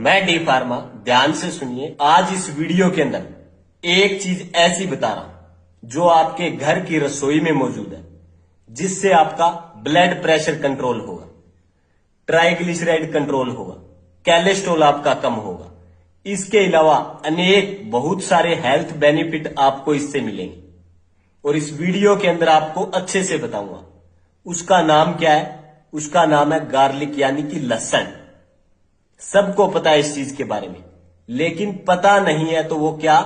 मैं D pharma. ध्यान से सुनिए, आज इस वीडियो के अंदर एक चीज ऐसी बता रहा हूं जो आपके घर की रसोई में मौजूद है, जिससे आपका ब्लड प्रेशर कंट्रोल होगा, ट्राइग्लिसराइड कंट्रोल होगा, कोलेस्ट्रॉल आपका कम होगा। इसके अलावा अनेक बहुत सारे हेल्थ बेनिफिट आपको इससे मिलेंगे और इस वीडियो के अंदर आपको अच्छे से बताऊंगा। उसका नाम क्या है? उसका नाम है गार्लिक, यानी कि लहसुन। सबको पता है इस चीज के बारे में, लेकिन पता नहीं है तो वो क्या,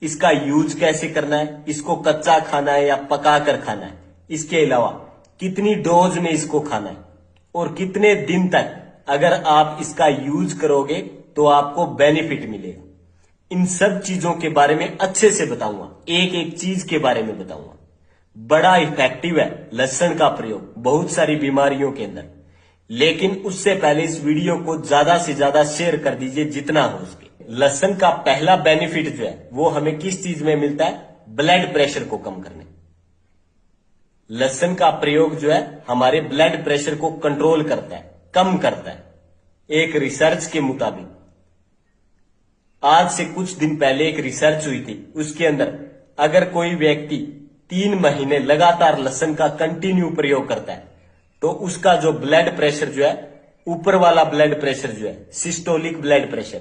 इसका यूज कैसे करना है, इसको कच्चा खाना है या पका कर खाना है, इसके अलावा कितनी डोज में इसको खाना है और कितने दिन तक अगर आप इसका यूज करोगे तो आपको बेनिफिट मिलेगा। इन सब चीजों के बारे में अच्छे से बताऊंगा, एक एक चीज के बारे में बताऊंगा। बड़ा इफेक्टिव है लहसुन का प्रयोग बहुत सारी बीमारियों के अंदर, लेकिन उससे पहले इस वीडियो को ज्यादा से ज्यादा शेयर कर दीजिए जितना हो सके। लहसुन का पहला बेनिफिट जो है वो हमें किस चीज में मिलता है? ब्लड प्रेशर को कम करने। लहसुन का प्रयोग जो है हमारे ब्लड प्रेशर को कंट्रोल करता है, कम करता है। एक रिसर्च के मुताबिक, आज से कुछ दिन पहले एक रिसर्च हुई थी, उसके अंदर अगर कोई व्यक्ति 3 महीने लगातार लहसुन का कंटिन्यू प्रयोग करता है तो उसका जो ब्लड प्रेशर जो है, ऊपर वाला ब्लड प्रेशर जो है, सिस्टोलिक ब्लड प्रेशर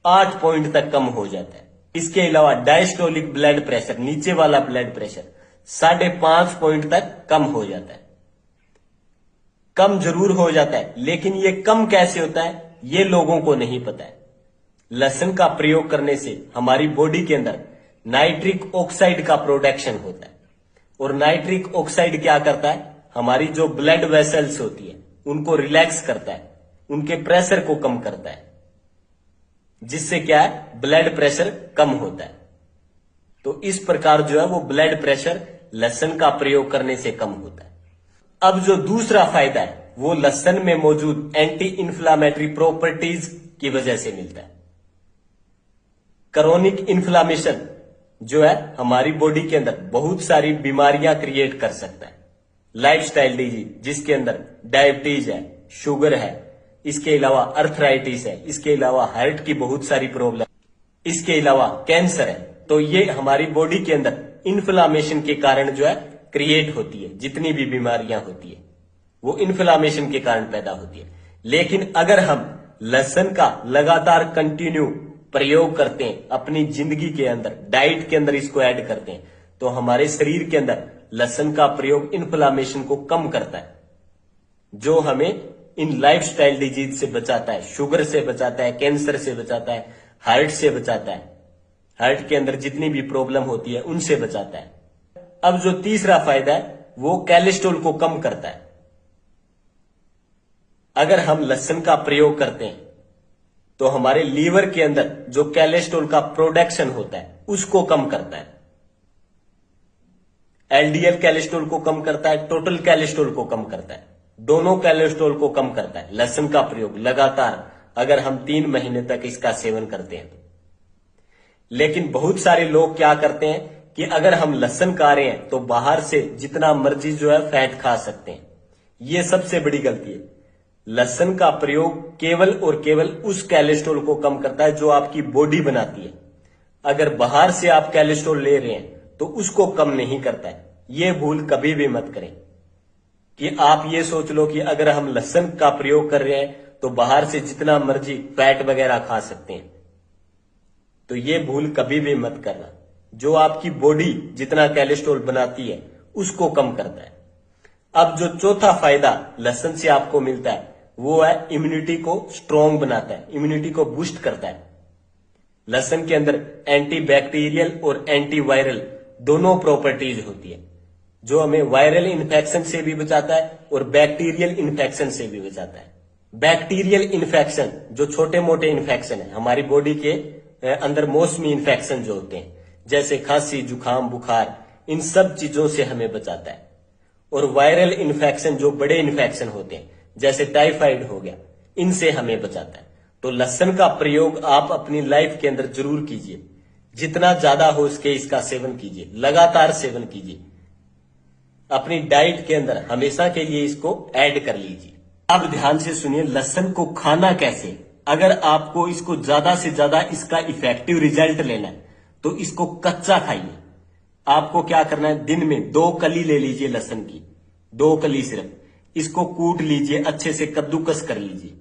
8 पॉइंट तक कम हो जाता है। इसके अलावा डायस्टोलिक ब्लड प्रेशर, नीचे वाला ब्लड प्रेशर 5.5 पॉइंट तक कम हो जाता है। कम जरूर हो जाता है, लेकिन ये कम कैसे होता है ये लोगों को नहीं पता है। लहसुन का प्रयोग करने से हमारी बॉडी के अंदर नाइट्रिक ऑक्साइड का प्रोडक्शन होता है और नाइट्रिक ऑक्साइड क्या करता है? हमारी जो ब्लड वेसल्स होती है उनको रिलैक्स करता है, उनके प्रेशर को कम करता है, जिससे क्या है? ब्लड प्रेशर कम होता है। तो इस प्रकार जो है वो ब्लड प्रेशर लहसुन का प्रयोग करने से कम होता है। अब जो दूसरा फायदा है वो लहसुन में मौजूद एंटी इंफ्लामेटरी प्रॉपर्टीज की वजह से मिलता है। क्रोनिक इन्फ्लामेशन जो है हमारी बॉडी के अंदर बहुत सारी बीमारियां क्रिएट कर सकता है। लाइफस्टाइल डिजीज, जिसके अंदर डायबिटीज है, शुगर है, इसके अलावा अर्थराइटिस है, इसके अलावा हार्ट की बहुत सारी प्रॉब्लम, इसके अलावा कैंसर है। तो ये हमारी बॉडी के अंदर इन्फ्लामेशन के कारण जो है क्रिएट होती है। जितनी भी बीमारियां होती है वो इन्फ्लामेशन के कारण पैदा होती है। लेकिन अगर हम लहसुन का लगातार कंटिन्यू प्रयोग करते हैं अपनी जिंदगी के अंदर, डाइट के अंदर इसको ऐड करते हैं, तो हमारे शरीर के अंदर लहसुन का प्रयोग इन्फ्लामेशन को कम करता है, जो हमें इन लाइफस्टाइल डिजीज से बचाता है, शुगर से बचाता है, कैंसर से बचाता है, हार्ट से बचाता है, हार्ट के अंदर जितनी भी प्रॉब्लम होती है उनसे बचाता है। अब जो तीसरा फायदा है वो कोलेस्ट्रॉल को कम करता है। अगर हम लहसुन का प्रयोग करते हैं तो हमारे लीवर के अंदर जो कोलेस्ट्रॉल का प्रोडक्शन होता है उसको कम करता है। एलडीएल कोलेस्ट्रॉल को कम करता है, टोटल कोलेस्ट्रॉल को कम करता है, दोनों कोलेस्ट्रॉल को कम करता है लहसुन का प्रयोग लगातार, अगर हम 3 महीने तक इसका सेवन करते हैं तो। लेकिन बहुत सारे लोग क्या करते हैं कि अगर हम लहसुन खा रहे हैं तो बाहर से जितना मर्जी जो है फैट खा सकते हैं। ये सबसे बड़ी गलती है। लहसुन का प्रयोग केवल और केवल उस कोलेस्ट्रॉल को कम करता है जो आपकी बॉडी बनाती है। अगर बाहर से आप कोलेस्ट्रॉल ले रहे हैं तो उसको कम नहीं करता है। ये भूल कभी भी मत करें कि आप ये सोच लो कि अगर हम लहसुन का प्रयोग कर रहे हैं तो बाहर से जितना मर्जी फैट वगैरह खा सकते हैं। तो ये भूल कभी भी मत करना। जो आपकी बॉडी जितना कोलेस्ट्रॉल बनाती है उसको कम करता है। अब जो चौथा फायदा लहसुन से आपको मिलता है वो है इम्यूनिटी को स्ट्रॉन्ग बनाता है, इम्यूनिटी को बूस्ट करता है। लहसुन के अंदर एंटी बैक्टीरियल और एंटी वायरल दोनों प्रॉपर्टीज होती है, जो हमें वायरल इन्फेक्शन से भी बचाता है और बैक्टीरियल इन्फेक्शन से भी बचाता है। बैक्टीरियल इन्फेक्शन जो छोटे मोटे इन्फेक्शन है हमारी बॉडी के अंदर, मौसमी इन्फेक्शन जो होते हैं जैसे खांसी, जुकाम, बुखार, इन सब चीजों से हमें बचाता है। और वायरल इन्फेक्शन जो बड़े इन्फेक्शन होते हैं जैसे टाइफाइड हो गया, इनसे हमें बचाता है। तो लहसुन का प्रयोग आप अपनी लाइफ के अंदर जरूर कीजिए, जितना ज्यादा हो सके इसका सेवन कीजिए, लगातार सेवन कीजिए। अपनी डाइट के अंदर हमेशा के लिए इसको ऐड कर लीजिए। अब ध्यान से सुनिए लहसुन को खाना कैसे, अगर आपको इसको ज्यादा से ज्यादा इसका इफेक्टिव रिजल्ट लेना है तो इसको कच्चा खाइए। आपको क्या करना है, दिन में 2 कली ले लीजिए लहसुन की, 2 कली सिर्फ, इसको कूट लीजिए, अच्छे से कद्दूकस कर लीजिए।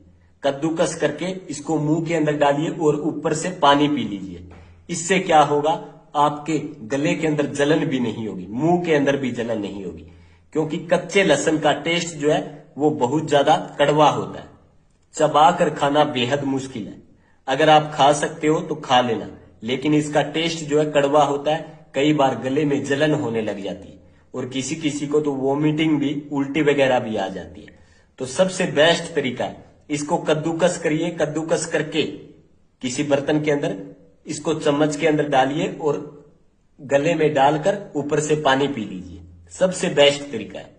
कद्दूकस करके इसको मुंह के अंदर डालिए और ऊपर से पानी पी लीजिए। इससे क्या होगा, आपके गले के अंदर जलन भी नहीं होगी, मुंह के अंदर भी जलन नहीं होगी, क्योंकि कच्चे लहसुन का टेस्ट जो है वो बहुत ज्यादा कड़वा होता है, चबा कर खाना बेहद मुश्किल है। अगर आप खा सकते हो तो खा लेना, लेकिन इसका टेस्ट जो है कड़वा होता है, कई बार गले में जलन होने लग जाती है और किसी किसी को तो वोमिटिंग भी, उल्टी वगैरह भी आ जाती है। तो सबसे बेस्ट तरीका है, इसको कद्दूकस करिए, कद्दूकस करके किसी बर्तन के अंदर इसको चम्मच के अंदर डालिए और गले में डालकर ऊपर से पानी पी लीजिए, सबसे बेस्ट तरीका है।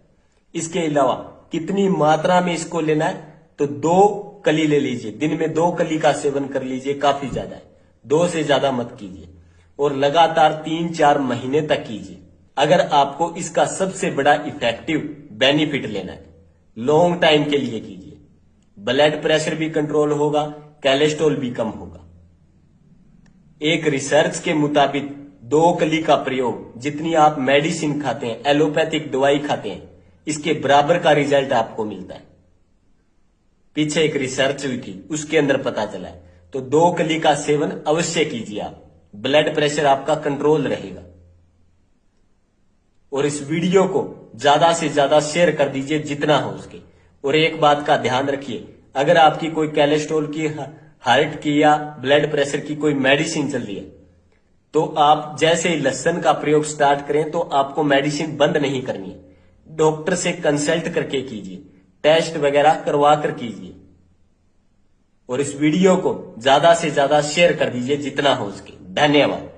इसके अलावा कितनी मात्रा में इसको लेना है, तो 2 कली ले लीजिए, दिन में 2 कली का सेवन कर लीजिए, काफी ज्यादा है, 2 से ज्यादा मत कीजिए और लगातार 3-4 महीने तक कीजिए। अगर आपको इसका सबसे बड़ा इफेक्टिव बेनिफिट लेना है, लॉन्ग टाइम के लिए कीजिए, ब्लड प्रेशर भी कंट्रोल होगा, कोलेस्ट्रॉल भी कम होगा। एक रिसर्च के मुताबिक 2 कली का प्रयोग जितनी आप मेडिसिन खाते हैं, एलोपैथिक दवाई खाते हैं, इसके बराबर का रिजल्ट आपको मिलता है। पीछे एक रिसर्च हुई थी, उसके अंदर पता चला है। तो 2 कली का सेवन अवश्य कीजिए आप, ब्लड प्रेशर आपका कंट्रोल रहेगा। और इस वीडियो को ज्यादा से ज्यादा शेयर कर दीजिए जितना हो उसके। और एक बात का ध्यान रखिए, अगर आपकी कोई कोलेस्ट्रॉल की, हार्ट की या ब्लड प्रेशर की कोई मेडिसिन चल रही है, तो आप जैसे ही लहसुन का प्रयोग स्टार्ट करें तो आपको मेडिसिन बंद नहीं करनी है, डॉक्टर से कंसल्ट करके कीजिए, टेस्ट वगैरह करवा कर कीजिए। और इस वीडियो को ज्यादा से ज्यादा शेयर कर दीजिए जितना हो सके। धन्यवाद।